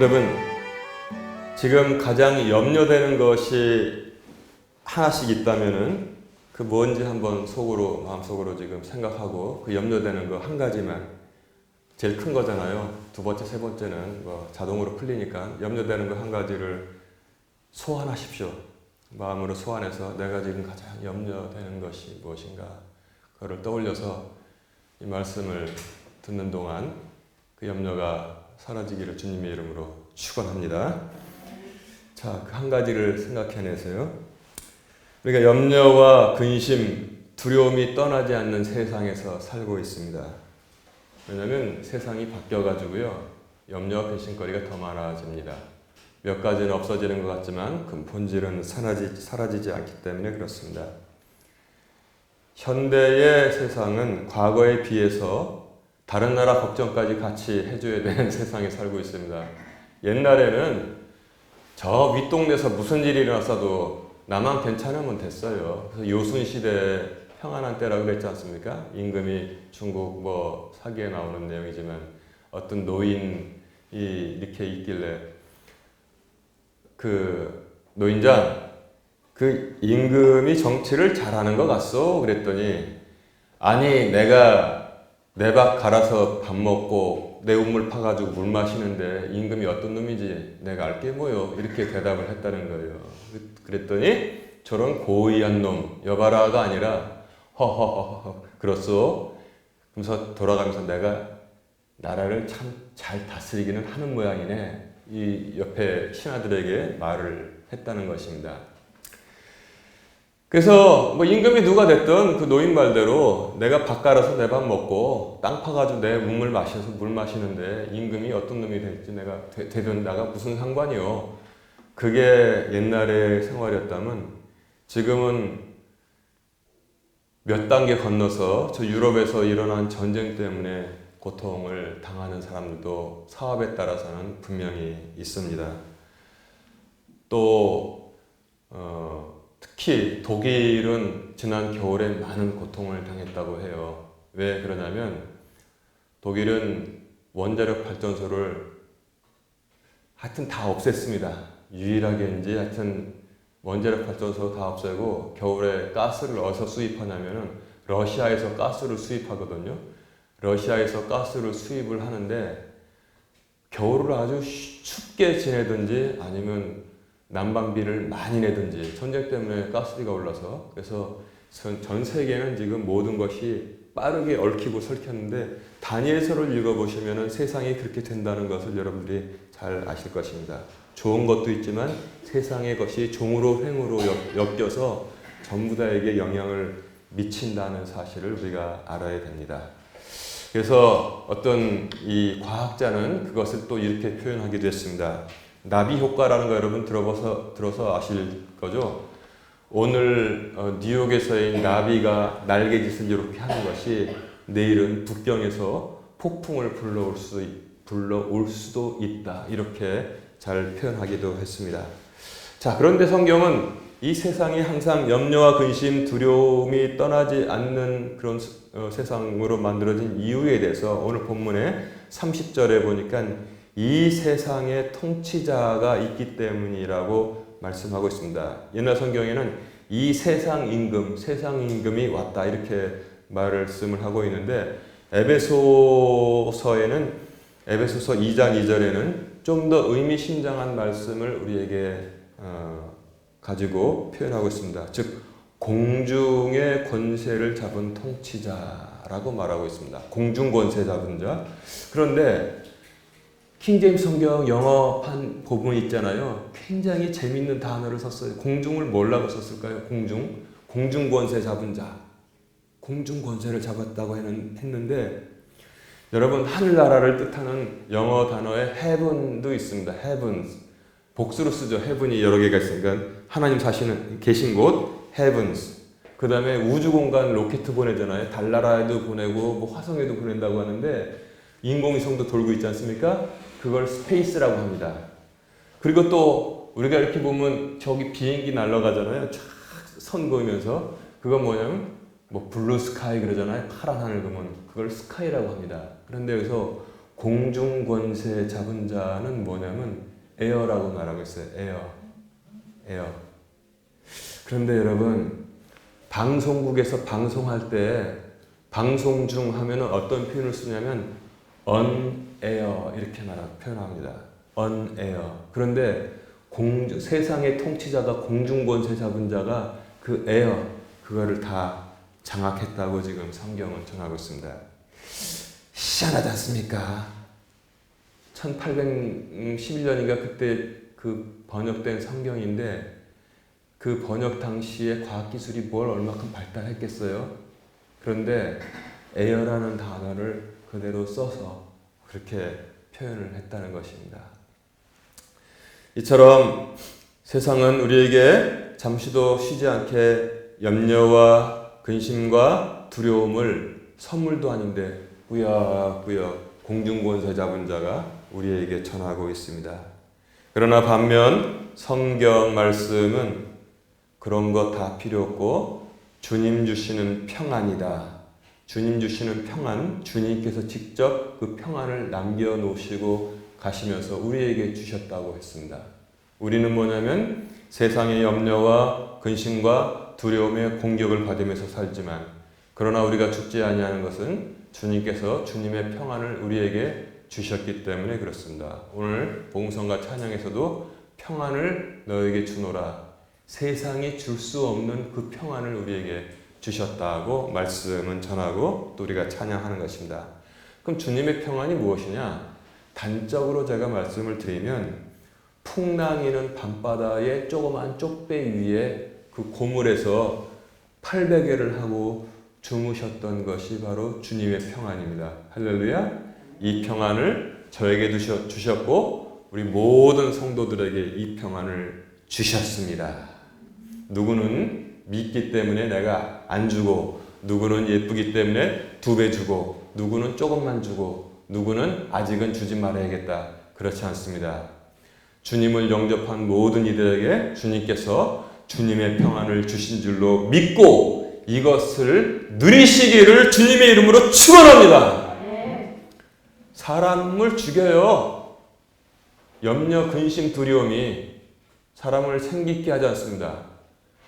여러분, 지금 가장 염려되는 것이 하나씩 있다면은 그 뭔지 한번 마음속으로 지금 생각하고 그 염려되는 거 한 가지만, 제일 큰 거잖아요. 두 번째, 세 번째는 뭐 자동으로 풀리니까 염려되는 거 한 가지를 소환하십시오. 마음으로 소환해서 내가 지금 가장 염려되는 것이 무엇인가, 그거를 떠올려서 이 말씀을 듣는 동안 그 염려가 사라지기를 주님의 이름으로 축원합니다. 자, 그 한 가지를 생각해내세요. 우리가 염려와 근심, 두려움이 떠나지 않는 세상에서 살고 있습니다. 왜냐하면 세상이 바뀌어가지고요, 염려와 근심거리가 더 많아집니다. 몇 가지는 없어지는 것 같지만 그 본질은 사라지지 않기 때문에 그렇습니다. 현대의 세상은 과거에 비해서 다른 나라 걱정까지 같이 해줘야 되는 세상에 살고 있습니다. 옛날에는 저 윗동네에서 무슨 일이 일어났어도 나만 괜찮으면 됐어요. 그래서 요순시대 평안한 때라고 그랬지 않습니까? 임금이 중국 뭐 사기에 나오는 내용이지만 어떤 노인이 이렇게 있길래 그 노인장, 그 임금이 정치를 잘하는 것 같소? 그랬더니 아니 내가 내 밥 갈아서 밥 먹고 내 우물 파가지고 물 마시는데 임금이 어떤 놈인지 내가 알게 뭐요? 이렇게 대답을 했다는 거예요. 그랬더니 저런 고의한 놈, 여봐라가 아니라 허허허허 그렇소? 그러면서 돌아가면서 내가 나라를 참 잘 다스리기는 하는 모양이네. 이 옆에 신하들에게 말을 했다는 것입니다. 그래서 뭐 임금이 누가 됐든 그 노인 말대로 내가 밥 갈아서 내 밥 먹고 땅 파가지고 내 우물 마셔서 물 마시는데 임금이 어떤 놈이 될지 내가 되든 나가 무슨 상관이요. 그게 옛날의 생활이었다면 지금은 몇 단계 건너서 저 유럽에서 일어난 전쟁 때문에 고통을 당하는 사람들도 사업에 따라서는 분명히 있습니다. 또 특히 독일은 지난 겨울에 많은 고통을 당했다고 해요. 왜 그러냐면 독일은 원자력 발전소를 하여튼 다 없앴습니다. 유일하게인지 하여튼 원자력 발전소 다 없애고 겨울에 가스를 어디서 수입하냐면은 러시아에서 가스를 수입하거든요. 러시아에서 가스를 수입을 하는데 겨울을 아주 춥게 지내든지 아니면 난방비를 많이 내든지 전쟁 때문에 가스비가 올라서 그래서 전 세계는 지금 모든 것이 빠르게 얽히고 설켰는데 다니엘서를 읽어보시면 세상이 그렇게 된다는 것을 여러분들이 잘 아실 것입니다. 좋은 것도 있지만 세상의 것이 종으로 횡으로 엮여서 전부 다에게 영향을 미친다는 사실을 우리가 알아야 됩니다. 그래서 어떤 이 과학자는 그것을 또 이렇게 표현하기도 했습니다. 나비 효과라는 거 여러분 들어서 아실 거죠? 오늘 뉴욕에서의 나비가 날개짓을 이렇게 하는 것이 내일은 북경에서 폭풍을 불러올 수도 있다. 이렇게 잘 표현하기도 했습니다. 자, 그런데 성경은 이 세상이 항상 염려와 근심, 두려움이 떠나지 않는 그런 세상으로 만들어진 이유에 대해서 오늘 본문의 30절에 보니까 이 세상의 통치자가 있기 때문이라고 말씀하고 있습니다. 옛날 성경에는 이 세상 임금이 왔다 이렇게 말씀을 하고 있는데 에베소서 2장 2절에는 좀 더 의미심장한 말씀을 우리에게 가지고 표현하고 있습니다. 즉 공중의 권세를 잡은 통치자라고 말하고 있습니다. 공중 권세 잡은 자. 그런데 킹제임스 성경 영어판 부분이 있잖아요. 굉장히 재밌는 단어를 썼어요. 공중을 뭐라고 썼을까요? 공중 권세 잡은 자. 공중 권세를 잡았다고 했는데 여러분 하늘나라를 뜻하는 영어 단어에 heaven도 있습니다. heavens. 복수로 쓰죠. heaven이 여러 개가 있으니까 하나님 계신 곳 heavens. 그 다음에 우주공간 로켓 보내잖아요. 달나라에도 보내고 뭐 화성에도 보낸다고 하는데 인공위성도 돌고 있지 않습니까? 그걸 스페이스라고 합니다. 그리고 또 우리가 이렇게 보면 저기 비행기 날아가잖아요. 쫙 선 보이면서 그건 뭐냐면 뭐 블루 스카이 그러잖아요. 파란 하늘 보면 그걸 스카이라고 합니다. 그런데 여기서 공중 권세 잡은 자는 뭐냐면 에어라고 말하고 있어요. 에어. 그런데 여러분, 방송국에서 방송할 때 방송 중 하면은 어떤 표현을 쓰냐면 on air 이렇게 표현합니다. on air. 그런데 세상의 통치자가 공중 권세 잡은 자가 그 air 그거를 다 장악했다고 지금 성경은 전하고 있습니다. 희한하지 않습니까? 1811년인가 그때 그 번역된 성경인데 그 번역 당시에 과학기술이 뭘 얼마큼 발달했겠어요? 그런데 에어라는 단어를 그대로 써서 그렇게 표현을 했다는 것입니다. 이처럼 세상은 우리에게 잠시도 쉬지 않게 염려와 근심과 두려움을 선물도 아닌데 꾸역꾸역 공중권세 잡은 자가 우리에게 전하고 있습니다. 그러나 반면 성경 말씀은 그런 거 다 필요 없고 주님 주시는 평안이다. 주님 주시는 평안, 주님께서 직접 그 평안을 남겨놓으시고 가시면서 우리에게 주셨다고 했습니다. 우리는 뭐냐면 세상의 염려와 근심과 두려움의 공격을 받으면서 살지만 그러나 우리가 죽지 아니하는 것은 주님께서 주님의 평안을 우리에게 주셨기 때문에 그렇습니다. 오늘 봉성과 찬양에서도 평안을 너에게 주노라. 세상이 줄 수 없는 그 평안을 우리에게 주셨다고 말씀은 전하고 또 우리가 찬양하는 것입니다. 그럼 주님의 평안이 무엇이냐? 단적으로 제가 말씀을 드리면 풍랑이는 밤바다의 조그만 쪽배 위에 그 고물에서 800회를 하고 주무셨던 것이 바로 주님의 평안입니다. 할렐루야! 이 평안을 저에게 주셨고 우리 모든 성도들에게 이 평안을 주셨습니다. 누구는 믿기 때문에 내가 안 주고, 누구는 예쁘기 때문에 2배 주고, 누구는 조금만 주고, 누구는 아직은 주지 말아야겠다. 그렇지 않습니다. 주님을 영접한 모든 이들에게 주님께서 주님의 평안을 주신 줄로 믿고 이것을 누리시기를 주님의 이름으로 축원합니다. 사람을 죽여요. 염려, 근심, 두려움이 사람을 생기게 하지 않습니다.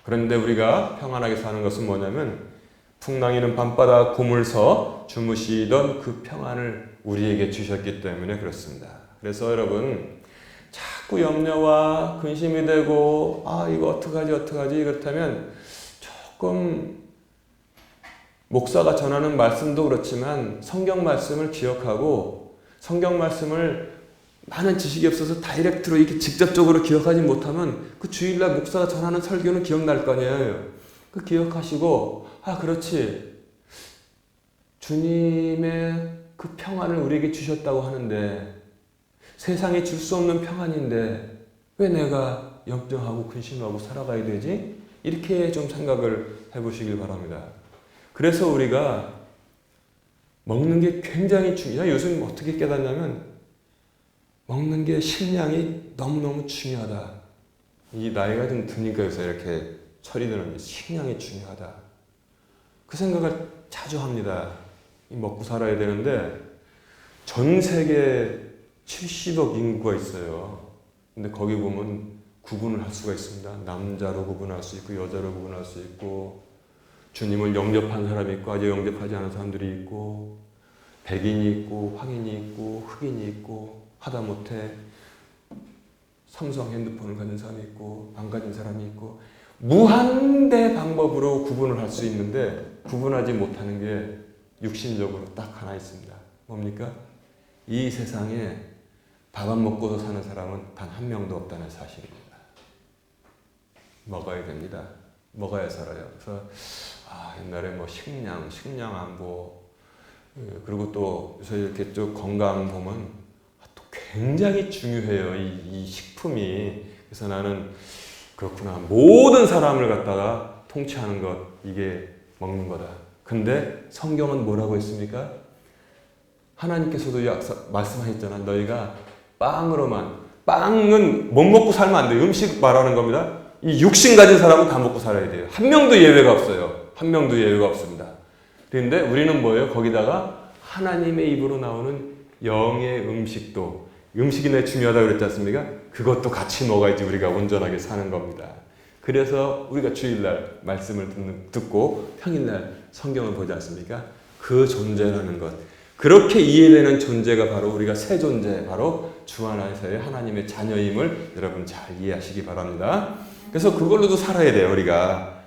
그런데 우리가 평안하게 사는 것은 뭐냐면 풍랑이는 밤바다 고물서 주무시던 그 평안을 우리에게 주셨기 때문에 그렇습니다. 그래서 여러분 자꾸 염려와 근심이 되고 이거 어떡하지 그렇다면 조금 목사가 전하는 말씀도 그렇지만 성경 말씀을 기억하고 성경 말씀을 많은 지식이 없어서 다이렉트로 이렇게 직접적으로 기억하지 못하면 그 주일날 목사가 전하는 설교는 기억날 거 아니에요. 그 기억하시고 그렇지. 주님의 그 평안을 우리에게 주셨다고 하는데 세상에 줄 수 없는 평안인데 왜 내가 염려하고 근심하고 살아가야 되지? 이렇게 좀 생각을 해보시길 바랍니다. 그래서 우리가 먹는 게 굉장히 중요해요. 요즘 어떻게 깨닫냐면 먹는 게 식량이 너무너무 중요하다. 이 나이가 좀 드니까 요새 이렇게 철이 드는 식량이 중요하다. 그 생각을 자주 합니다. 먹고 살아야 되는데 전 세계 70억 인구가 있어요. 근데 거기 보면 구분을 할 수가 있습니다. 남자로 구분할 수 있고 여자로 구분할 수 있고 주님을 영접한 사람이 있고 아직 영접하지 않은 사람들이 있고 백인이 있고 황인이 있고 흑인이 있고 하다못해 삼성 핸드폰을 가진 사람이 있고 안 가진 사람이 있고 무한대 방법으로 구분을 할 수 있는데 구분하지 못하는 게 육신적으로 딱 하나 있습니다. 뭡니까? 이 세상에 밥 안 먹고도 사는 사람은 단 한 명도 없다는 사실입니다. 먹어야 됩니다. 먹어야 살아요. 그래서 옛날에 뭐 식량 안보 그리고 또 요새 이렇게 쭉 건강 보면 굉장히 중요해요. 이 식품이. 그래서 나는 그렇구나. 모든 사람을 갖다가 통치하는 것, 이게 먹는 거다. 근데 성경은 뭐라고 했습니까? 하나님께서도 말씀하셨잖아. 너희가 빵은 못 먹고 살면 안 돼요. 음식 말하는 겁니다. 이 육신 가진 사람은 다 먹고 살아야 돼요. 한 명도 예외가 없어요. 한 명도 예외가 없습니다. 그런데 우리는 뭐예요? 거기다가 하나님의 입으로 나오는 영의 음식도, 음식이 내 중요하다고 그랬지 않습니까? 그것도 같이 먹어야지 우리가 온전하게 사는 겁니다. 그래서 우리가 주일날 말씀을 듣고 평일날 성경을 보지 않습니까? 그 존재라는 것, 그렇게 이해되는 존재가 바로 우리가 새 존재, 바로 주 안에서의 하나님의 자녀임을 여러분 잘 이해하시기 바랍니다. 그래서 그걸로도 살아야 돼요. 우리가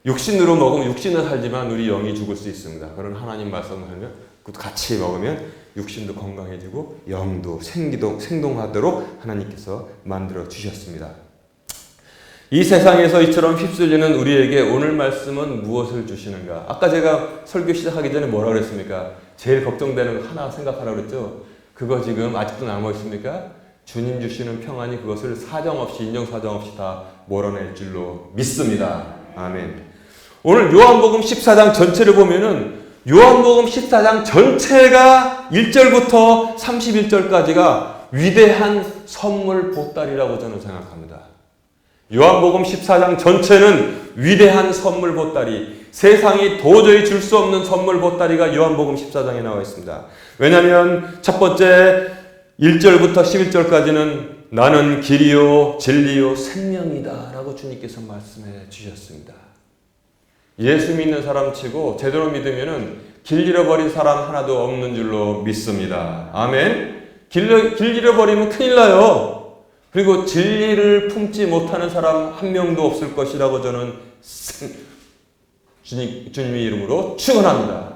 육신으로 먹으면 육신은 살지만 우리 영이 죽을 수 있습니다. 그런 하나님 말씀을 하면 그것도 같이 먹으면 육신도 건강해지고 영도 생동하도록 하나님께서 만들어 주셨습니다. 이 세상에서 이처럼 휩쓸리는 우리에게 오늘 말씀은 무엇을 주시는가? 아까 제가 설교 시작하기 전에 뭐라고 그랬습니까? 제일 걱정되는 거 하나 생각하라고 그랬죠? 그거 지금 아직도 남아 있습니까? 주님 주시는 평안이 그것을 사정없이, 인정사정 없이 다 몰아낼 줄로 믿습니다. 아멘. 오늘 요한복음 14장 전체를 보면은 요한복음 14장 전체가 1절부터 31절까지가 위대한 선물 보따리라고 저는 생각합니다. 요한복음 14장 전체는 위대한 선물 보따리, 세상이 도저히 줄 수 없는 선물 보따리가 요한복음 14장에 나와 있습니다. 왜냐하면 첫 번째 1절부터 11절까지는 나는 길이요 진리요 생명이다 라고 주님께서 말씀해 주셨습니다. 예수 믿는 사람 치고 제대로 믿으면은 길 잃어버린 사람 하나도 없는 줄로 믿습니다. 아멘. 길 잃어버리면 큰일 나요. 그리고 진리를 품지 못하는 사람 한 명도 없을 것이라고 저는 주님의 이름으로 축원합니다.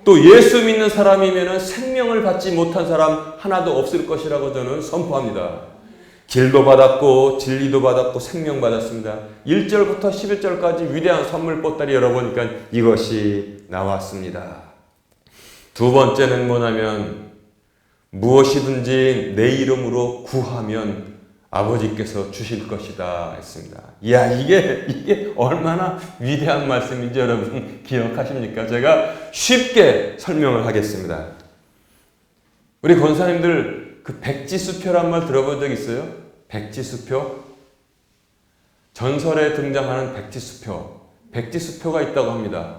또 예수 믿는 사람이면 생명을 받지 못한 사람 하나도 없을 것이라고 저는 선포합니다. 길도 받았고 진리도 받았고 생명 받았습니다. 1절부터 11절까지 위대한 선물 보따리 열어보니까 이것이 나왔습니다. 두 번째는 뭐냐면 무엇이든지 내 이름으로 구하면 아버지께서 주실 것이다 했습니다. 이야, 이게 얼마나 위대한 말씀인지 여러분 기억하십니까? 제가 쉽게 설명을 하겠습니다. 우리 권사님들 그 백지수표란 말 들어본 적 있어요? 백지수표? 전설에 등장하는 백지수표. 백지수표가 있다고 합니다.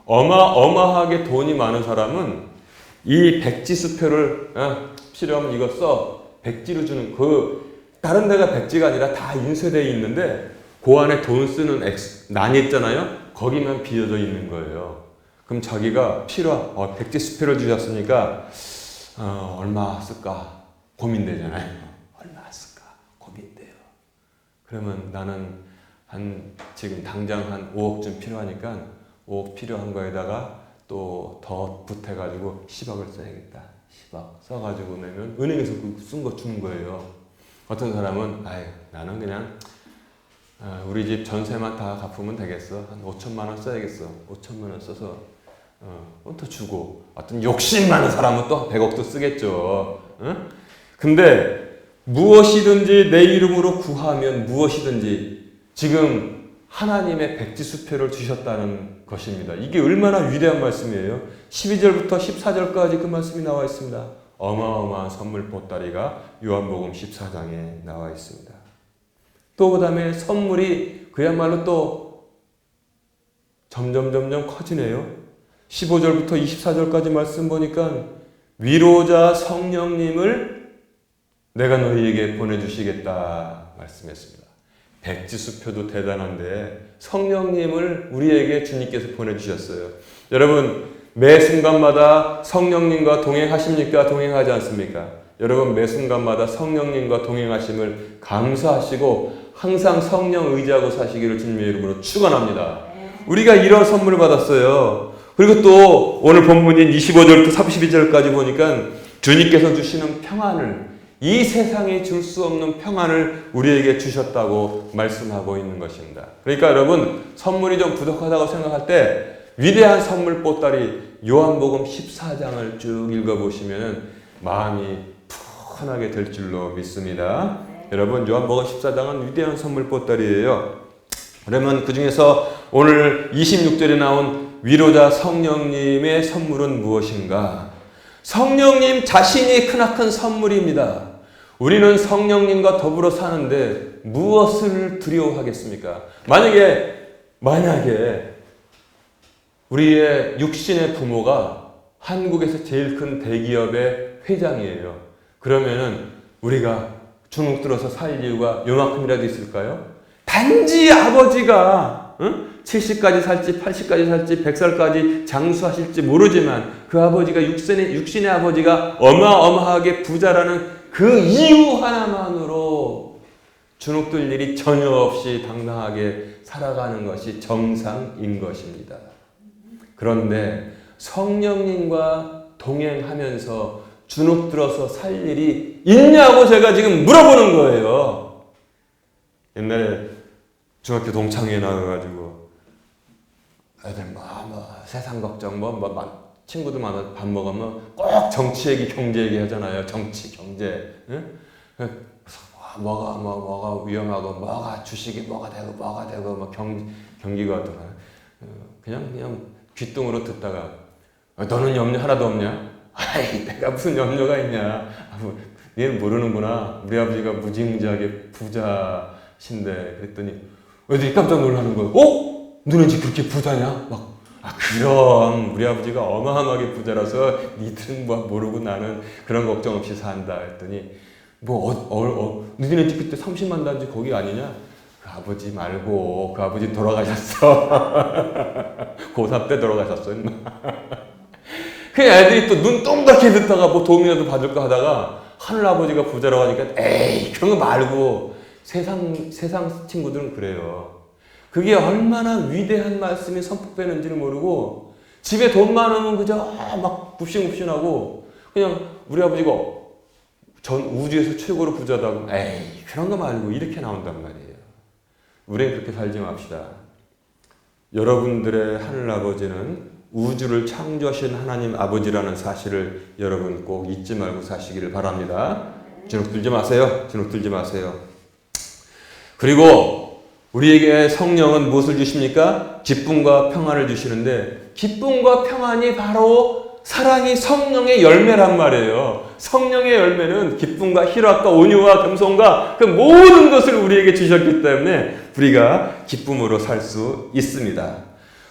어마어마하게 돈이 많은 사람은 이 백지수표를 필요하면 이거 써. 백지로 주는 다른 데가 백지가 아니라 다 인쇄되어 있는데 그 안에 돈 쓰는 난이 있잖아요. 거기만 비어져 있는 거예요. 그럼 자기가 백지수표를 주셨으니까 얼마 쓸까 고민되잖아요. 얼마 쓸까 고민돼요. 그러면 나는 지금 당장 한 5억쯤 필요하니까 5억 필요한 거에다가 또 더 보태가지고 10억을 써야겠다. 10억 써가지고 내면 은행에서 쓴 거 주는 거예요. 어떤 사람은 나는 그냥 우리 집 전세만 다 갚으면 되겠어. 한 5천만 원 써야겠어. 5천만 원 써서 또 주고. 어떤 욕심 많은 사람은 또 100억도 쓰겠죠. 근데 무엇이든지 내 이름으로 구하면 무엇이든지 지금 하나님의 백지수표를 주셨다는 것입니다. 이게 얼마나 위대한 말씀이에요. 12절부터 14절까지 그 말씀이 나와 있습니다. 어마어마한 선물 보따리가 요한복음 14장에 나와 있습니다. 또 그 다음에 선물이 그야말로 또 점점 커지네요. 15절부터 24절까지 말씀 보니까 위로자 성령님을 내가 너희에게 보내주시겠다 말씀했습니다. 백지수표도 대단한데 성령님을 우리에게 주님께서 보내주셨어요. 여러분 매 순간마다 성령님과 동행하십니까? 동행하지 않습니까? 여러분 매 순간마다 성령님과 동행하심을 감사하시고 항상 성령 의지하고 사시기를 주님의 이름으로 축원합니다. 우리가 이런 선물을 받았어요. 그리고 또 오늘 본문인 25절부터 32절까지 보니까 주님께서 주시는 평안을, 이 세상에 줄 수 없는 평안을 우리에게 주셨다고 말씀하고 있는 것입니다. 그러니까 여러분 선물이 좀 부족하다고 생각할 때 위대한 선물 보따리 요한복음 14장을 쭉 읽어보시면 마음이 푸근하게 될 줄로 믿습니다. 여러분 요한복음 14장은 위대한 선물 보따리예요. 그러면 그 중에서 오늘 26절에 나온 위로자 성령님의 선물은 무엇인가? 성령님 자신이 크나큰 선물입니다. 우리는 성령님과 더불어 사는데 무엇을 두려워하겠습니까? 만약에 우리의 육신의 부모가 한국에서 제일 큰 대기업의 회장이에요. 그러면은 우리가 주눅 들어서 살 이유가 요만큼이라도 있을까요? 단지 아버지가 70까지 살지 80까지 살지 100살까지 장수하실지 모르지만 그 아버지가 육신의 아버지가 어마어마하게 부자라는 그 이유 하나만으로 주눅들 일이 전혀 없이 당당하게 살아가는 것이 정상인 것입니다. 그런데 성령님과 동행하면서 주눅 들어서 살 일이 있냐고 제가 지금 물어보는 거예요. 옛날에 중학교 동창회에 나가가지고 애들 세상 걱정 친구들 만나 밥 먹으면 꼭 정치 얘기 경제 얘기 하잖아요. 정치 경제. 응? 뭐가 위험하고 뭐가 주식이 뭐가 되고 뭐 경기가 어떡하나. 그냥 귓등으로 듣다가 너는 염려 하나도 없냐? 아이 내가 무슨 염려가 있냐. 얘는 모르는구나. 우리 아버지가 무지무지하게 부자신데 그랬더니 애들이 깜짝 놀라는 거예요. 너네 집 그렇게 부자냐? 그럼 우리 아버지가 어마어마하게 부자라서 니들은 모르고 나는 그런 걱정 없이 산다 했더니 너네 집 그때 30만 단지 거기 아니냐? 그 아버지 말고 그 아버지 돌아가셨어. 고3 때 돌아가셨어. 그 애들이 또 눈 동그랗게 듣다가 도움이라도 받을까 하다가 하늘 아버지가 부자라고 하니까 에이 그런 거 말고 세상 친구들은 그래요. 그게 얼마나 위대한 말씀이 선포되는지를 모르고 집에 돈 많으면 그저 막 굽신굽신하고 그냥 우리 아버지가 전 우주에서 최고로 부자다고 에이 그런 거 말고 이렇게 나온단 말이에요. 우리는 그렇게 살지 맙시다. 여러분들의 하늘 아버지는 우주를 창조하신 하나님 아버지라는 사실을 여러분 꼭 잊지 말고 사시기를 바랍니다. 주눅 들지 마세요. 그리고 우리에게 성령은 무엇을 주십니까? 기쁨과 평안을 주시는데 기쁨과 평안이 바로 사랑이 성령의 열매란 말이에요. 성령의 열매는 기쁨과 희락과 온유와 겸손과 그 모든 것을 우리에게 주셨기 때문에 우리가 기쁨으로 살 수 있습니다.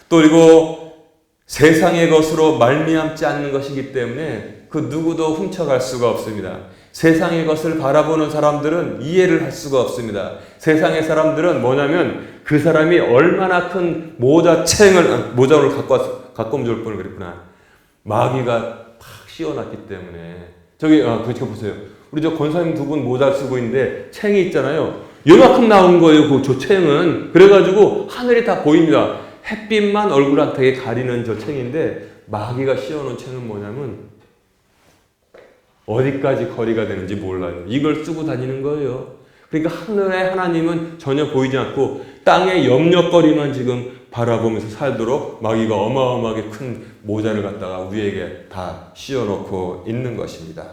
또 그리고 세상의 것으로 말미암지 않는 것이기 때문에 그 누구도 훔쳐갈 수가 없습니다. 세상의 것을 바라보는 사람들은 이해를 할 수가 없습니다. 세상의 사람들은 뭐냐면 그 사람이 얼마나 큰 모자를 갖고 오면 좋을 뻔을 그랬구나. 마귀가 팍 씌워놨기 때문에 그거 보세요. 우리 저 권사님 두 분 모자 쓰고 있는데 챙이 있잖아요. 요만큼 나온 거예요. 저 챙은. 그래가지고 하늘이 다 보입니다. 햇빛만 얼굴한테 가리는 저 챙인데 마귀가 씌워놓은 챙은 뭐냐면 어디까지 거리가 되는지 몰라요. 이걸 쓰고 다니는 거예요. 그러니까 하늘의 하나님은 전혀 보이지 않고 땅의 염려거리만 지금 바라보면서 살도록 마귀가 어마어마하게 큰 모자를 갖다가 우리에게 다 씌워놓고 있는 것입니다.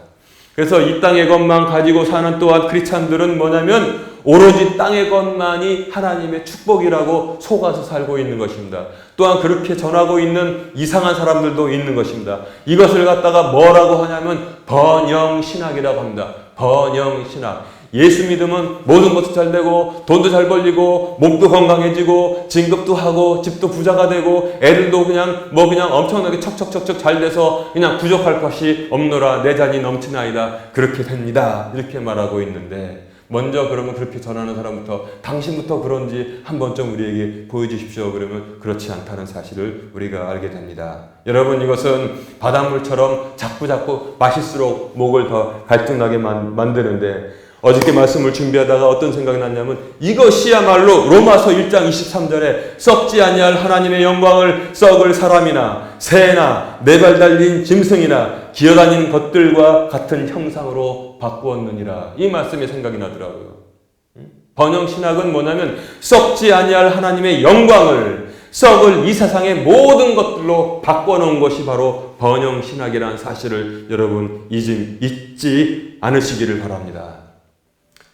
그래서 이 땅의 것만 가지고 사는 또한 크리스찬들은 뭐냐면 오로지 땅의 것만이 하나님의 축복이라고 속아서 살고 있는 것입니다. 또한 그렇게 전하고 있는 이상한 사람들도 있는 것입니다. 이것을 갖다가 뭐라고 하냐면 번영신학이라고 합니다. 번영신학. 예수 믿으면 모든 것도 잘 되고 돈도 잘 벌리고 몸도 건강해지고 진급도 하고 집도 부자가 되고 애들도 그냥 엄청나게 척척척척 잘 돼서 그냥 부족할 것이 없노라 내 잔이 넘치나이다 그렇게 됩니다. 이렇게 말하고 있는데 먼저 그러면 그렇게 전하는 사람부터 당신부터 그런지 한번 좀 우리에게 보여주십시오. 그러면 그렇지 않다는 사실을 우리가 알게 됩니다. 여러분 이것은 바닷물처럼 자꾸 마실수록 목을 더 갈증나게 만드는데 어저께 말씀을 준비하다가 어떤 생각이 났냐면 이것이야말로 로마서 1장 23절에 썩지 아니할 하나님의 영광을 썩을 사람이나 새나 네 발 달린 짐승이나 기어다니는 것들과 같은 형상으로 바꾸었느니라. 이 말씀이 생각이 나더라고요. 번영신학은 뭐냐면 썩지 아니할 하나님의 영광을 썩을 이 세상의 모든 것들로 바꿔놓은 것이 바로 번영신학이라는 사실을 여러분 잊지 않으시기를 바랍니다.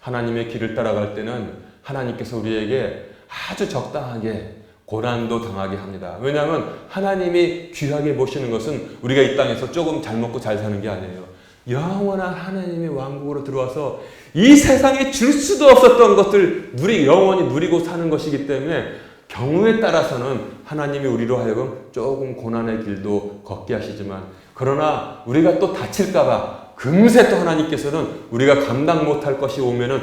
하나님의 길을 따라갈 때는 하나님께서 우리에게 아주 적당하게 고난도 당하게 합니다. 왜냐하면 하나님이 귀하게 보시는 것은 우리가 이 땅에서 조금 잘 먹고 잘 사는 게 아니에요. 영원한 하나님의 왕국으로 들어와서 이 세상에 줄 수도 없었던 것들 영원히 누리고 사는 것이기 때문에 경우에 따라서는 하나님이 우리로 하여금 조금 고난의 길도 걷게 하시지만, 그러나 우리가 또 다칠까봐 금세 또 하나님께서는 우리가 감당 못할 것이 오면은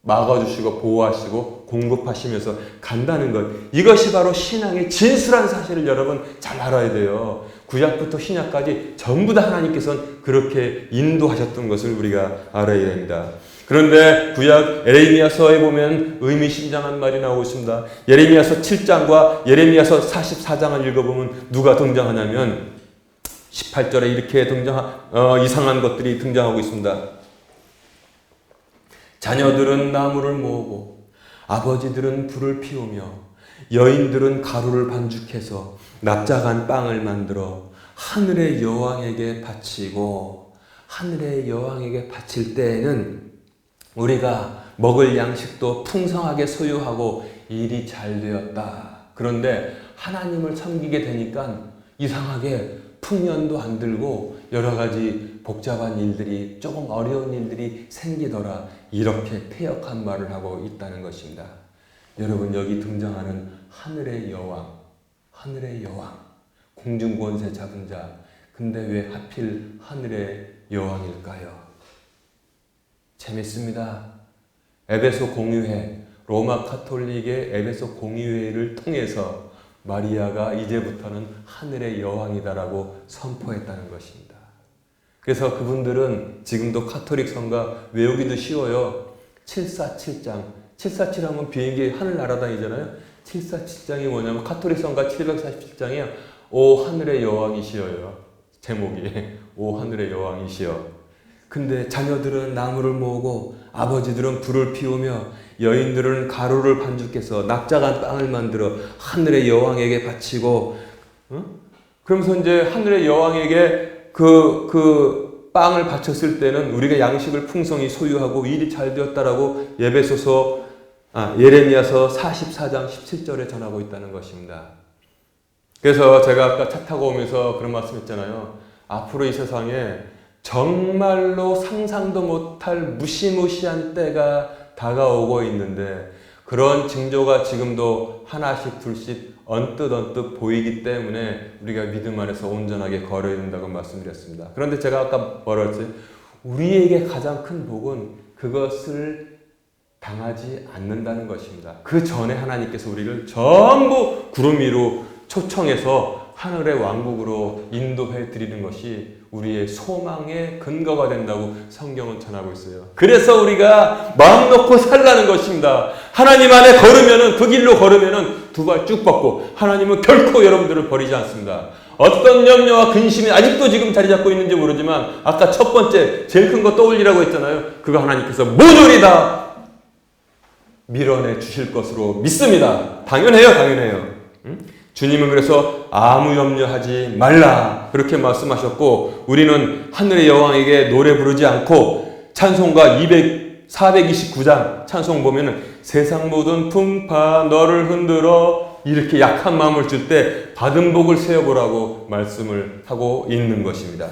막아주시고 보호하시고 공급하시면서 간다는 것, 이것이 바로 신앙의 진실한 사실을 여러분 잘 알아야 돼요. 구약부터 신약까지 전부 다 하나님께서는 그렇게 인도하셨던 것을 우리가 알아야 됩니다. 그런데 구약 예레미야서에 보면 의미심장한 말이 나오고 있습니다. 예레미야서 7장과 예레미야서 44장을 읽어보면 누가 등장하냐면 18절에 이렇게 이상한 것들이 등장하고 있습니다. 자녀들은 나무를 모으고 아버지들은 불을 피우며 여인들은 가루를 반죽해서 납작한 빵을 만들어 하늘의 여왕에게 바치고, 하늘의 여왕에게 바칠 때에는 우리가 먹을 양식도 풍성하게 소유하고 일이 잘 되었다. 그런데 하나님을 섬기게 되니까 이상하게 풍년도 안 들고 여러 가지 복잡한 일들이, 조금 어려운 일들이 생기더라. 이렇게 패역한 말을 하고 있다는 것입니다. 여러분, 여기 등장하는 하늘의 여왕, 하늘의 여왕, 공중권세 잡은 자, 근데 왜 하필 하늘의 여왕일까요? 재밌습니다. 에베소 공유회, 로마 카톨릭의 에베소 공유회를 통해서 마리아가 이제부터는 하늘의 여왕이다라고 선포했다는 것입니다. 그래서 그분들은 지금도 카톨릭 성가 외우기도 쉬워요. 747장. 747 하면 비행기 하늘 날아다니잖아요. 747장이 뭐냐면 카톨릭 성가 747장이요. 오 하늘의 여왕이시여요. 제목이 오 하늘의 여왕이시여. 근데 자녀들은 나무를 모으고 아버지들은 불을 피우며 여인들은 가루를 반죽해서 납작한 빵을 만들어 하늘의 여왕에게 바치고, 그러면서 이제 하늘의 여왕에게 그 빵을 바쳤을 때는 우리가 양식을 풍성히 소유하고 일이 잘 되었다라고 예레미야서 44장 17절에 전하고 있다는 것입니다. 그래서 제가 아까 차 타고 오면서 그런 말씀했잖아요. 앞으로 이 세상에 정말로 상상도 못할 무시무시한 때가 다가오고 있는데, 그런 징조가 지금도 하나씩 둘씩 언뜻 보이기 때문에 우리가 믿음 안에서 온전하게 걸어야 된다고 말씀드렸습니다. 그런데 제가 아까 뭐라 했지? 우리에게 가장 큰 복은 그것을 당하지 않는다는 것입니다. 그 전에 하나님께서 우리를 전부 구름 위로 초청해서 하늘의 왕국으로 인도해 드리는 것이 우리의 소망의 근거가 된다고 성경은 전하고 있어요. 그래서 우리가 마음 놓고 살라는 것입니다. 하나님 안에 걸으면은, 그 길로 걸으면은 두 발 쭉 뻗고, 하나님은 결코 여러분들을 버리지 않습니다. 어떤 염려와 근심이 아직도 지금 자리 잡고 있는지 모르지만, 아까 첫 번째 제일 큰 거 떠올리라고 했잖아요. 그거 하나님께서 모조리 다 밀어내 주실 것으로 믿습니다. 당연해요. 주님은 그래서 아무 염려하지 말라 그렇게 말씀하셨고, 우리는 하늘의 여왕에게 노래 부르지 않고 찬송가 429장 찬송 보면은 세상 모든 풍파 너를 흔들어, 이렇게 약한 마음을 줄 때 받은 복을 세어보라고 말씀을 하고 있는 것입니다.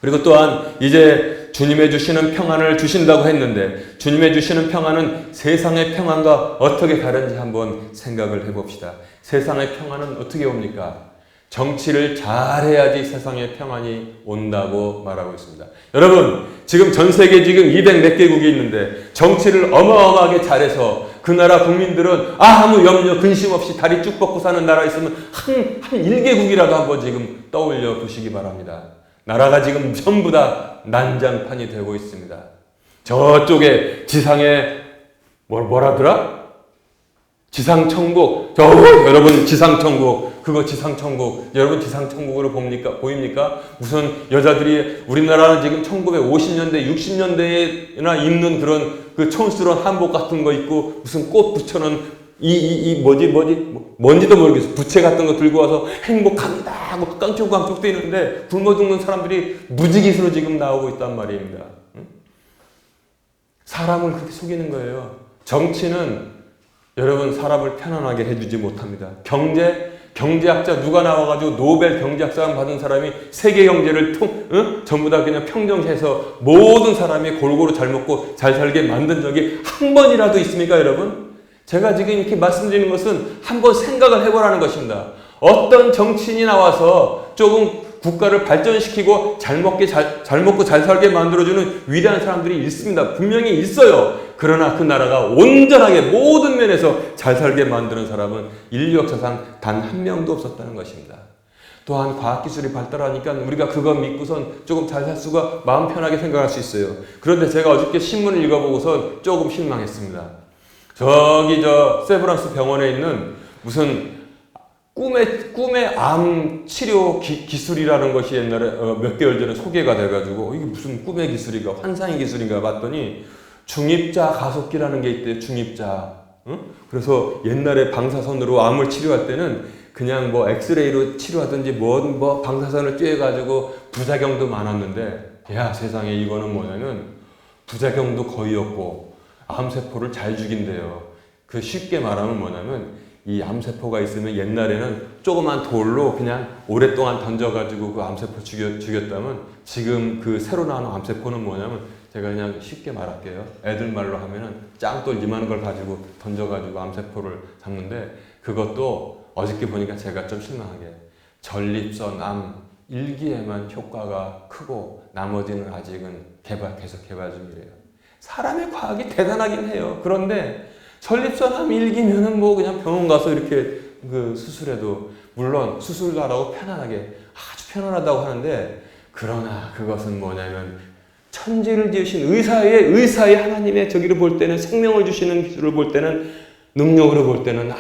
그리고 또한 이제 주님의 주시는 평안을 주신다고 했는데, 주님의 주시는 평안은 세상의 평안과 어떻게 다른지 한번 생각을 해봅시다. 세상의 평안은 어떻게 옵니까? 정치를 잘해야지 세상에 평안이 온다고 말하고 있습니다. 여러분, 지금 전 세계 지금 200 몇 개국이 있는데 정치를 어마어마하게 잘해서 그 나라 국민들은 아무 염려 근심 없이 다리 쭉 뻗고 사는 나라 있으면 한 1개국이라도 한번 지금 떠올려 보시기 바랍니다. 나라가 지금 전부 다 난장판이 되고 있습니다. 저쪽에 지상에 뭐라더라? 지상천국. 여러분 지상천국. 그거 지상천국. 여러분 지상천국으로 보입니까? 무슨 여자들이, 우리나라는 지금 1950년대, 60년대에나 입는 그런 그 촌스러운 한복 같은 거 입고 무슨 꽃 붙여놓은 뭔지도 모르겠어. 부채 같은 거 들고 와서 행복합니다 하고 깡총깡총 뛰는데 굶어 죽는 사람들이 무지개수로 지금 나오고 있단 말입니다. 사람을 그렇게 속이는 거예요. 정치는 여러분 사람을 편안하게 해주지 못합니다. 경제학자 누가 나와가지고 노벨 경제학상 받은 사람이 세계 경제를 전부 다 그냥 평정해서 모든 사람이 골고루 잘 먹고 잘 살게 만든 적이 한 번이라도 있습니까, 여러분? 제가 지금 이렇게 말씀드리는 것은 한번 생각을 해보라는 것입니다. 어떤 정치인이 나와서 조금 국가를 발전시키고 잘 먹고 잘 살게 만들어주는 위대한 사람들이 있습니다. 분명히 있어요. 그러나 그 나라가 온전하게 모든 면에서 잘 살게 만드는 사람은 인류 역사상 단 한 명도 없었다는 것입니다. 또한 과학기술이 발달하니까 우리가 그거 믿고선 조금 잘 살 수가 마음 편하게 생각할 수 있어요. 그런데 제가 어저께 신문을 읽어보고서 조금 실망했습니다. 저기 세브란스 병원에 있는 무슨 꿈의 암 치료 기술이라는 것이 옛날에 몇 개월 전에 소개가 돼가지고 이게 무슨 꿈의 기술인가 환상의 기술인가 봤더니 중입자 가속기라는 게 있대요. 중입자. 응? 그래서 옛날에 방사선으로 암을 치료할 때는 그냥 뭐 엑스레이로 치료하든지 뭐 방사선을 쬐가지고 부작용도 많았는데 야 세상에 이거는 뭐냐면 부작용도 거의 없고 암세포를 잘 죽인대요. 그 쉽게 말하면 뭐냐면 이 암세포가 있으면 옛날에는 조그만 돌로 그냥 오랫동안 던져가지고 그 암세포 죽였다면 지금 그 새로 나온 암세포는 뭐냐면 제가 그냥 쉽게 말할게요. 애들 말로 하면은 짱돌 이만한 걸 가지고 던져가지고 암세포를 잡는데 그것도 어저께 보니까 제가 좀 실망하게 전립선 암 1기에만 효과가 크고 나머지는 아직은 계속 개발 중이래요. 사람의 과학이 대단하긴 해요. 그런데 전립선 암 1기면은 뭐 그냥 병원 가서 이렇게 그 수술해도 물론 수술도 하라고 편안하게 아주 편안하다고 하는데 그러나 그것은 뭐냐면 천지를 지으신 의사의 하나님의 저기를 볼 때는 생명을 주시는 기술을 볼 때는 능력으로 볼 때는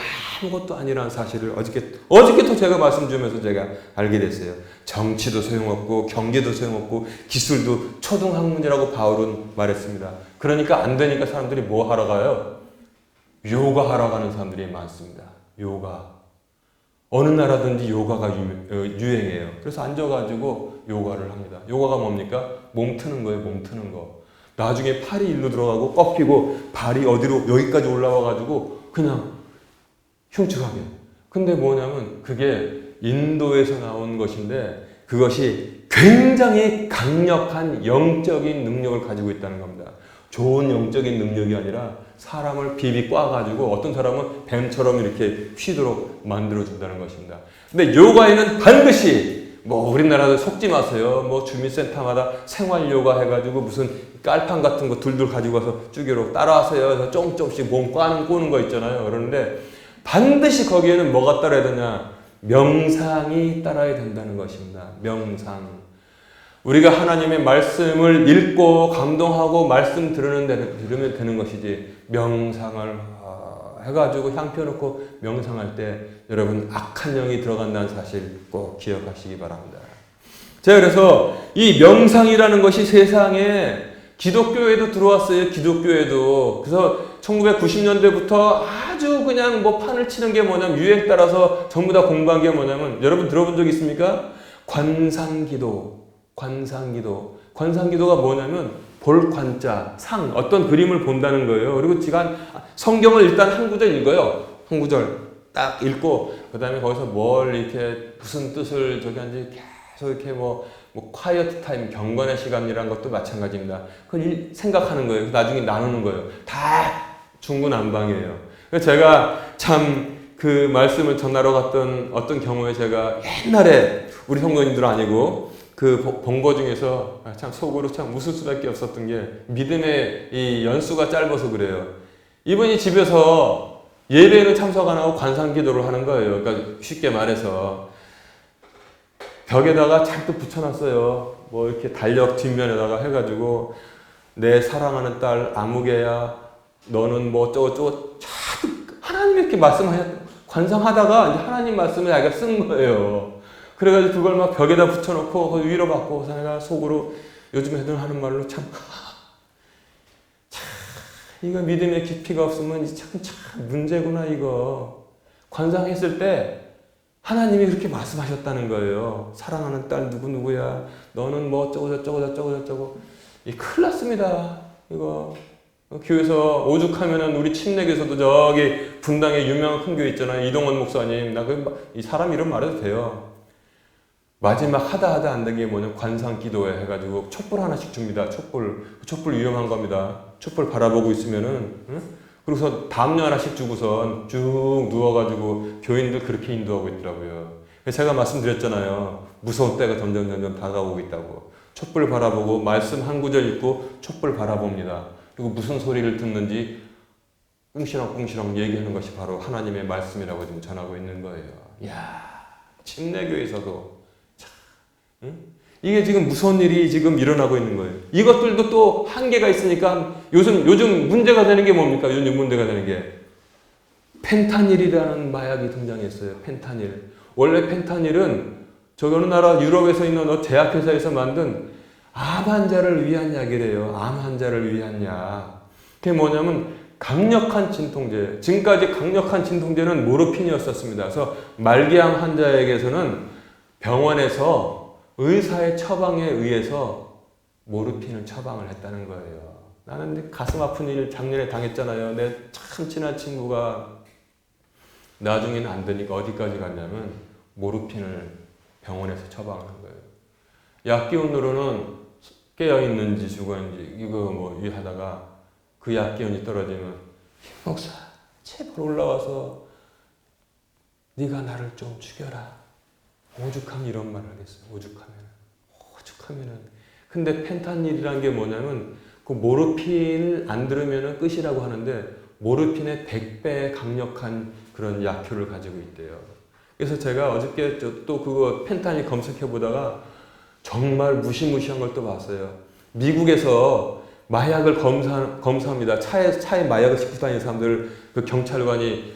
아무것도 아니라는 사실을 어저께 또 제가 말씀 주면서 제가 알게 됐어요. 정치도 소용없고 경제도 소용없고 기술도 초등학문이라고 바울은 말했습니다. 그러니까 안 되니까 사람들이 뭐 하러 가요? 요가 하러 가는 사람들이 많습니다. 요가. 어느 나라든지 요가가 유행해요. 그래서 앉아가지고 요가를 합니다. 요가가 뭡니까? 몸 트는 거예요. 몸 트는 거. 나중에 팔이 일로 들어가고 꺾이고 발이 어디로 여기까지 올라와가지고 그냥 흉측하게. 근데 뭐냐면 그게 인도에서 나온 것인데 그것이 굉장히 강력한 영적인 능력을 가지고 있다는 겁니다. 좋은 영적인 능력이 아니라 사람을 비비 꽈가지고 어떤 사람은 뱀처럼 이렇게 휘도록 만들어준다는 것입니다. 근데 요가에는 반드시 뭐 우리나라도 속지 마세요. 뭐 주민센터마다 생활 요가 해가지고 무슨 깔판 같은 거 둘둘 가지고 와서 쭈기로 따라하세요. 그래서 조금씩 몸 꼬는 거 있잖아요. 그러는데 반드시 거기에는 뭐가 따라야 되냐? 명상이 따라야 된다는 것입니다. 명상. 우리가 하나님의 말씀을 읽고 감동하고 말씀 들으면 되는 것이지 명상을 해가지고 향 펴놓고 명상할 때 여러분 악한 영이 들어간다는 사실 꼭 기억하시기 바랍니다. 제가 그래서 이 명상이라는 것이 세상에 기독교에도 들어왔어요. 기독교에도. 그래서 1990년대부터 아주 그냥 뭐 판을 치는 게 뭐냐면 유행 따라서 전부 다 공부한 게 뭐냐면 여러분 들어본 적 있습니까? 관상기도. 관상기도가 뭐냐면 볼 관자, 상, 어떤 그림을 본다는 거예요. 그리고 지금 성경을 일단 한 구절 읽어요. 한 구절 딱 읽고 그 다음에 거기서 뭘 이렇게 무슨 뜻을 저기 한지 계속 이렇게 뭐 콰이어트 타임, 경건의 시간이라는 것도 마찬가지입니다. 그걸 생각하는 거예요. 나중에 나누는 거예요. 다 중구난방이에요. 그래서 제가 참 그 말씀을 전하러 갔던 어떤 경우에 제가 옛날에 우리 성도님들 아니고 그 본거 중에서 참 속으로 참 웃을 수밖에 없었던 게 믿음의 이 연수가 짧아서 그래요. 이분이 집에서 예배에는 참석 안 하고 관상기도를 하는 거예요. 그러니까 쉽게 말해서 벽에다가 잔뜩 붙여놨어요. 뭐 이렇게 달력 뒷면에다가 해가지고 내 사랑하는 딸 아무개야 너는 뭐 어쩌고저쩌고 하나님 이렇게 관상하다가 이제 하나님 말씀을 자기가 쓴 거예요. 그래가지고 그걸 막 벽에다 붙여놓고 위로받고 내가 속으로 요즘 애들 하는 말로 참 이거 믿음의 깊이가 없으면 참 문제구나 이거. 관상했을 때 하나님이 그렇게 말씀하셨다는 거예요. 사랑하는 딸 누구야 너는 뭐 어쩌고 이 큰일 났습니다 이거. 교회에서 오죽하면은 우리 침례교에서도 저기 분당에 유명한 큰 교회 있잖아요. 이동원 목사님. 나 이 사람 이름 말해도 돼요. 마지막 하다 안 된 게 뭐냐 관상 기도회 해가지고 촛불 하나씩 줍니다. 촛불 위험한 겁니다. 촛불 바라보고 있으면은 응? 그래서 담요 하나씩 주고선 쭉 누워가지고 교인들 그렇게 인도하고 있더라고요. 제가 말씀드렸잖아요. 무서운 때가 점점 다가오고 있다고. 촛불 바라보고 말씀 한 구절 읽고 촛불 바라봅니다. 그리고 무슨 소리를 듣는지 꿍시렁꿍시렁 얘기하는 것이 바로 하나님의 말씀이라고 지금 전하고 있는 거예요. 이야, 침례교에서도 참, 응? 이게 지금 무서운 일이 지금 일어나고 있는 거예요. 이것들도 또 한계가 있으니까 요즘 문제가 되는 게 뭡니까? 요즘 문제가 되는 게 펜타닐이라는 마약이 등장했어요. 펜타닐. 원래 펜타닐은 저기 어느 나라 유럽에서 있는 제약회사에서 만든 암 환자를 위한 약이래요. 암 환자를 위한 약. 그게 뭐냐면 강력한 진통제. 지금까지 강력한 진통제는 모르핀이었었습니다. 그래서 말기암 환자에게서는 병원에서 의사의 처방에 의해서 모르핀을 처방을 했다는 거예요. 나는 가슴 아픈 일 작년에 당했잖아요. 내 참 친한 친구가 나중에는 안 되니까 어디까지 갔냐면 모르핀을 병원에서 처방을 한 거예요. 약기운으로는 깨어있는지 죽어있는지 이거 뭐 하다가 그 약기운이 떨어지면 목사 제발 올라와서 네가 나를 좀 죽여라. 오죽하면 이런 말을 하겠어요. 오죽하면은. 근데 펜타닐이라는 게 뭐냐면 그 모르핀을 안 들으면 끝이라고 하는데 모르핀의 100배 강력한 그런 약효를 가지고 있대요. 그래서 제가 어저께 또 그거 펜타닐 검색해 보다가 정말 무시무시한 걸 또 봤어요. 미국에서 마약을 검사합니다. 차에 마약을 싣고 다니는 사람들 그 경찰관이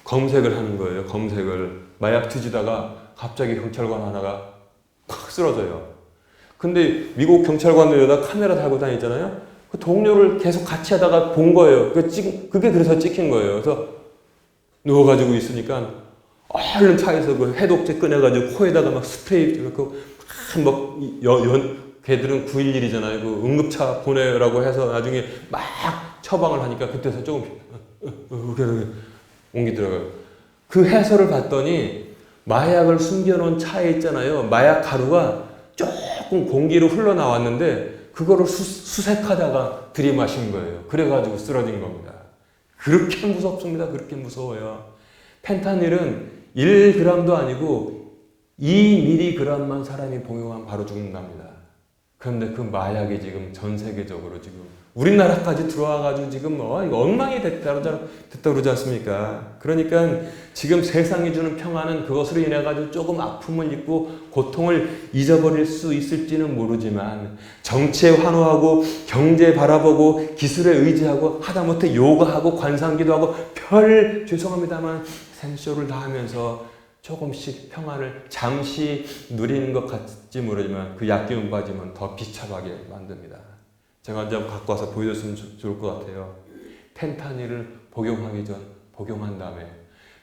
검색을 하는 거예요. 검색을. 마약 뒤지다가 갑자기 경찰관 하나가 팍 쓰러져요. 근데 미국 경찰관들에다 카메라 달고 다니잖아요. 그 동료를 계속 같이 하다가 본 거예요. 그게 그래서 찍힌 거예요. 그래서 누워가지고 있으니까 얼른 차에서 그 해독제 꺼내가지고 코에다가 막 스프레이 넣고 걔들은 911이잖아요. 그 응급차 보내라고 해서 나중에 막 처방을 하니까 그때서 조금 옮기더라고요. 그 해설을 봤더니 마약을 숨겨놓은 차에 있잖아요. 마약 가루가 조금 공기로 흘러나왔는데 그거를 수색하다가 들이마신 거예요. 그래가지고 쓰러진 겁니다. 그렇게 무섭습니다. 그렇게 무서워요. 펜타닐은 1g도 아니고 2mg만 사람이 복용하면 바로 죽는답니다. 그런데 그 마약이 지금 전 세계적으로 지금 우리나라까지 들어와가지고 지금 이거 엉망이 됐다 그러지 않습니까? 그러니까 지금 세상이 주는 평화는 그것으로 인해가지고 조금 아픔을 입고 고통을 잊어버릴 수 있을지는 모르지만 정치에 환호하고 경제 바라보고 기술에 의지하고 하다못해 요가하고 관상기도 하고 죄송합니다만 생쇼를 다 하면서 조금씩 평안을 잠시 누리는 것 같지 모르지만 그 약기운 빠지면 더 비참하게 만듭니다. 제가 이제 갖고 와서 보여줬으면 좋을 것 같아요. 펜타닐을 복용하기 전 복용한 다음에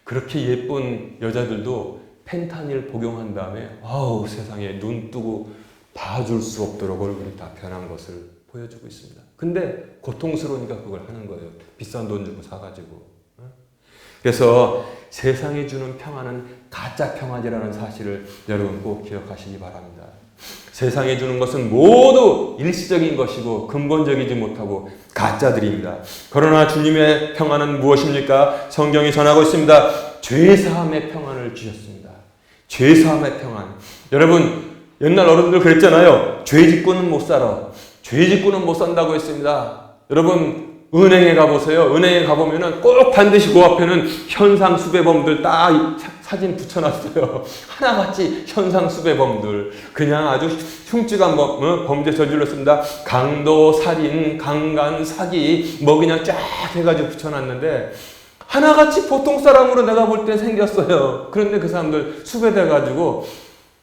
그렇게 예쁜 여자들도 펜타닐 복용한 다음에 세상에 눈 뜨고 봐줄 수 없도록 얼굴이 다 변한 것을 보여주고 있습니다. 근데 고통스러우니까 그걸 하는 거예요. 비싼 돈 주고 사가지고. 그래서 세상이 주는 평화는 가짜 평화지라는 사실을 여러분 꼭 기억하시기 바랍니다. 세상에 주는 것은 모두 일시적인 것이고 근본적이지 못하고 가짜들입니다. 그러나 주님의 평안은 무엇입니까? 성경이 전하고 있습니다. 죄사함의 평안을 주셨습니다. 죄사함의 평안. 여러분 옛날 어른들 그랬잖아요. 죄 짓고는 못 살아. 죄 짓고는 못 산다고 했습니다. 여러분 은행에 가보세요. 은행에 가보면은 꼭 반드시 그 앞에는 현상수배범들 딱 사진 붙여놨어요. 하나같이 현상수배범들. 그냥 아주 흉측한 범죄 저질렀습니다. 강도, 살인, 강간, 사기 그냥 쫙 해가지고 붙여놨는데 하나같이 보통 사람으로 내가 볼 때 생겼어요. 그런데 그 사람들 수배돼가지고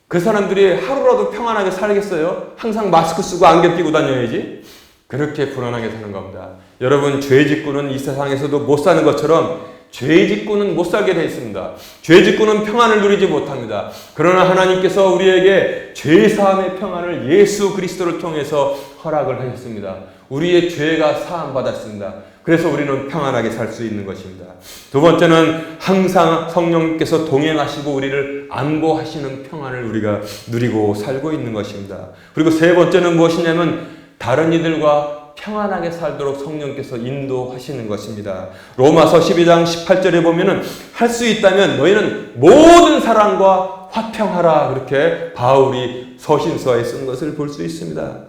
그 사람들이 하루라도 평안하게 살겠어요? 항상 마스크 쓰고 안경 끼고 다녀야지. 그렇게 불안하게 사는 겁니다. 여러분 죄 짓고는 이 세상에서도 못 사는 것처럼 죄 짓고는 못 살게 되어 있습니다. 죄 짓고는 평안을 누리지 못합니다. 그러나 하나님께서 우리에게 죄사함의 평안을 예수 그리스도를 통해서 허락을 하셨습니다. 우리의 죄가 사함받았습니다. 그래서 우리는 평안하게 살 수 있는 것입니다. 두 번째는 항상 성령님께서 동행하시고 우리를 안보하시는 평안을 우리가 누리고 살고 있는 것입니다. 그리고 세 번째는 무엇이냐면 다른 이들과 평안하게 살도록 성령께서 인도하시는 것입니다. 로마서 12장 18절에 보면은 할 수 있다면 너희는 모든 사람과 화평하라, 그렇게 바울이 서신서에 쓴 것을 볼 수 있습니다.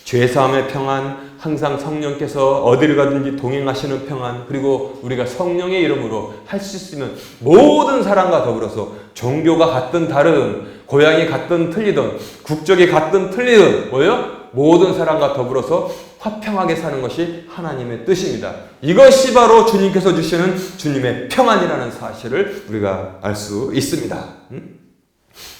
죄사함의 평안, 항상 성령께서 어디를 가든지 동행하시는 평안, 그리고 우리가 성령의 이름으로 할 수 있으면 모든 사람과 더불어서 종교가 같든 다르든, 고향이 같든 틀리든, 국적이 같든 틀리든, 모든 사람과 더불어서 화평하게 사는 것이 하나님의 뜻입니다. 이것이 바로 주님께서 주시는 주님의 평안이라는 사실을 우리가 알 수 있습니다.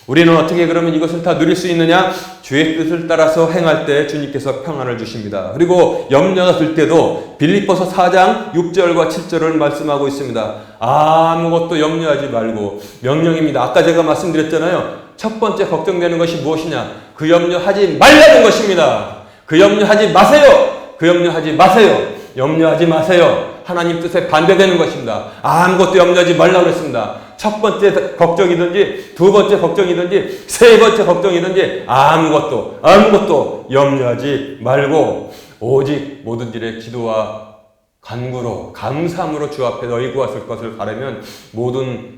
우리는 어떻게 그러면 이것을 다 누릴 수 있느냐? 주의 뜻을 따라서 행할 때 주님께서 평안을 주십니다. 그리고 염려가 들 때도 빌립보서 4장 6절과 7절을 말씀하고 있습니다. 아무것도 염려하지 말고, 명령입니다. 아까 제가 말씀드렸잖아요. 첫 번째 걱정되는 것이 무엇이냐? 그 염려하지 말라는 것입니다. 그 염려하지 마세요. 그 염려하지 마세요. 염려하지 마세요. 하나님 뜻에 반대되는 것입니다. 아무것도 염려하지 말라고 그랬습니다. 첫 번째 걱정이든지 두 번째 걱정이든지 세 번째 걱정이든지 아무것도 염려하지 말고 오직 모든 일에 기도와 간구로 감사함으로 주 앞에 너희 구하실 것을 바라면 모든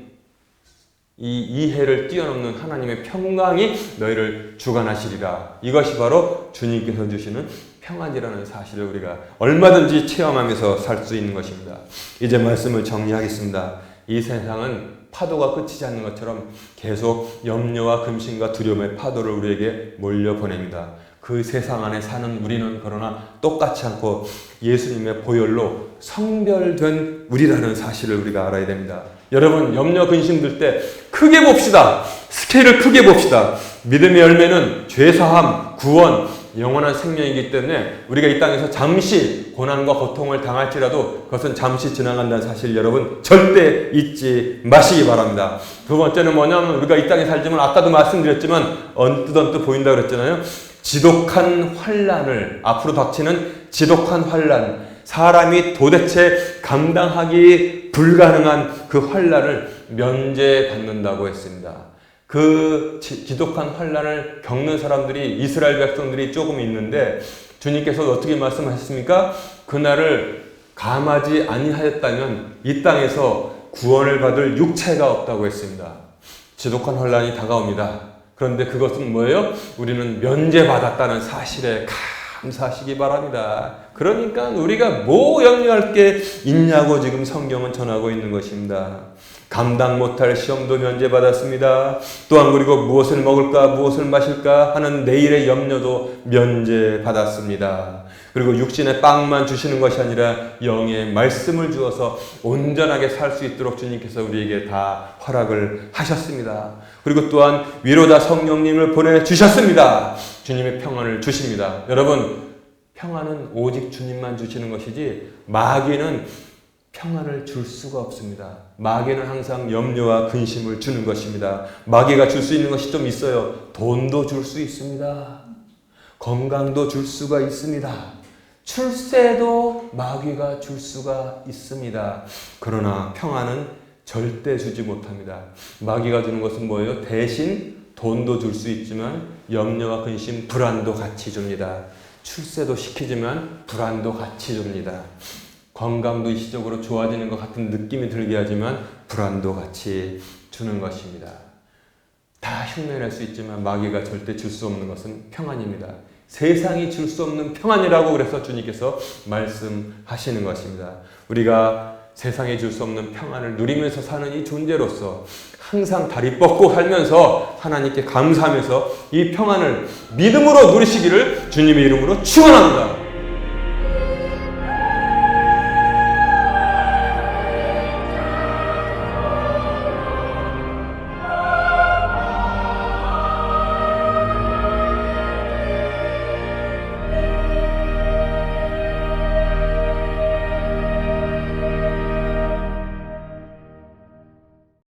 이 이해를 뛰어넘는 하나님의 평강이 너희를 주관하시리라. 이것이 바로 주님께서 주시는 평안이라는 사실을 우리가 얼마든지 체험하면서 살 수 있는 것입니다. 이제 말씀을 정리하겠습니다. 이 세상은 파도가 끝이지 않는 것처럼 계속 염려와 근심과 두려움의 파도를 우리에게 몰려보냅니다. 그 세상 안에 사는 우리는 그러나 똑같지 않고 예수님의 보혈로 성별된 우리라는 사실을 우리가 알아야 됩니다. 여러분, 염려 근심 들 때 크게 봅시다. 스케일을 크게 봅시다. 믿음의 열매는 죄사함, 구원, 영원한 생명이기 때문에 우리가 이 땅에서 잠시 고난과 고통을 당할지라도 그것은 잠시 지나간다는 사실 여러분 절대 잊지 마시기 바랍니다. 두 번째는 뭐냐면 우리가 이 땅에 살지만 아까도 말씀드렸지만 언뜻 보인다고 그랬잖아요. 지독한 환난을, 앞으로 닥치는 지독한 환난, 사람이 도대체 감당하기 불가능한 그 환난을 면제받는다고 했습니다. 그 지독한 환난을 겪는 사람들이, 이스라엘 백성들이 조금 있는데 주님께서 어떻게 말씀하셨습니까? 그날을 감하지 아니하였다면 이 땅에서 구원을 받을 육체가 없다고 했습니다. 지독한 환난이 다가옵니다. 그런데 그것은 뭐예요? 우리는 면제받았다는 사실에 감사하시기 바랍니다. 그러니까 우리가 뭐 염려할 게 있냐고 지금 성경은 전하고 있는 것입니다. 감당 못할 시험도 면제받았습니다. 또한 그리고 무엇을 먹을까 무엇을 마실까 하는 내일의 염려도 면제받았습니다. 그리고 육신의 빵만 주시는 것이 아니라 영의 말씀을 주어서 온전하게 살 수 있도록 주님께서 우리에게 다 허락을 하셨습니다. 그리고 또한 위로자 성령님을 보내주셨습니다. 주님의 평안을 주십니다. 여러분, 평안은 오직 주님만 주시는 것이지 마귀는 평안을 줄 수가 없습니다. 마귀는 항상 염려와 근심을 주는 것입니다. 마귀가 줄 수 있는 것이 좀 있어요. 돈도 줄 수 있습니다. 건강도 줄 수가 있습니다. 출세도 마귀가 줄 수가 있습니다. 그러나 평안은 절대 주지 못합니다. 마귀가 주는 것은 뭐예요? 대신 돈도 줄 수 있지만 염려와 근심, 불안도 같이 줍니다. 출세도 시키지만 불안도 같이 줍니다. 건강도 일시적으로 좋아지는 것 같은 느낌이 들게 하지만 불안도 같이 주는 것입니다. 다 흉내낼 수 있지만 마귀가 절대 줄 수 없는 것은 평안입니다. 세상이 줄 수 없는 평안이라고 그래서 주님께서 말씀하시는 것입니다. 우리가 세상이 줄 수 없는 평안을 누리면서 사는 이 존재로서 항상 다리 뻗고 살면서 하나님께 감사하면서 이 평안을 믿음으로 누리시기를 주님의 이름으로 축원합니다.